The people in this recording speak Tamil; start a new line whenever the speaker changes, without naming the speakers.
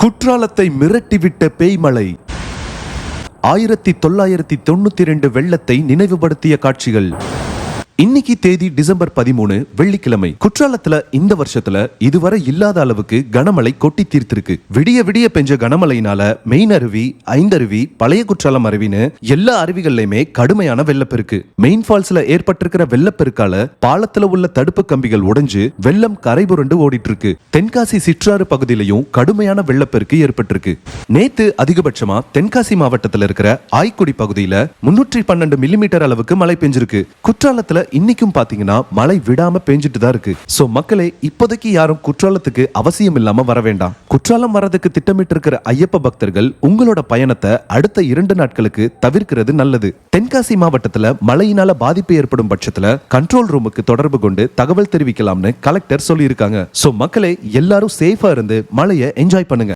குற்றாலத்தை மிரட்டிவிட்ட பேய்மழை. 1992 வெள்ளத்தை நினைவுபடுத்திய காட்சிகள். இன்னைக்கு தேதி டிசம்பர் 13 வெள்ளிக்கிழமை. குற்றாலத்துல இந்த வருஷத்துல இதுவரை இல்லாத அளவுக்கு கனமழை கொட்டி தீர்த்திருக்கு. விடிய விடிய பெஞ்ச கனமழையினால மெயின் அருவி, ஐந்தருவி, பழைய குற்றாலம் அருவின்னு எல்லா அருவிகள்லயுமே கடுமையான வெள்ளப்பெருக்கு. மெயின் ஃபால்ஸ்ல ஏற்பட்டிருக்கிற வெள்ளப்பெருக்கால பாலத்துல உள்ள தடுப்பு கம்பிகள் உடைஞ்சு வெள்ளம் கரை புரண்டு ஓடிட்டு இருக்கு. தென்காசி சிற்றாறு பகுதியிலையும் கடுமையான வெள்ளப்பெருக்கு ஏற்பட்டிருக்கு. நேத்து அதிகபட்சமா தென்காசி மாவட்டத்தில் இருக்கிற ஆய்க்குடி பகுதியில 312 மில்லிமீட்டர் அளவுக்கு மழை பெஞ்சிருக்கு. குற்றாலத்துல இன்னைக்கும் பாத்தீங்கன்னா மழை விடாம பெஞ்சிட்டு தான் இருக்கு. சோ மக்களே, இப்போதைக்கு யாரும் குற்றாலத்துக்கு அவசியம் இல்லாம வர வேண்டாம். குற்றாலம் வரதுக்கு திட்டமிட்டு இருக்கிற ஐயப்ப பக்தர்கள் உங்களோட பயணத்தை அடுத்த 2 நாட்களுக்கு தவிர்க்கிறது நல்லது. தென்காசி மாவட்டத்துல மழையினால பாதிப்பு ஏற்படும் பட்சத்துல கண்ட்ரோல் ரூமுக்கு தொடர்பு கொண்டு தகவல் தெரிவிக்கலாம்னு கலெக்டர் சொல்லியிருக்காங்க. சோ மக்களே, எல்லாரும் சேஃபா இருந்து மழையை என்ஜாய் பண்ணுங்க.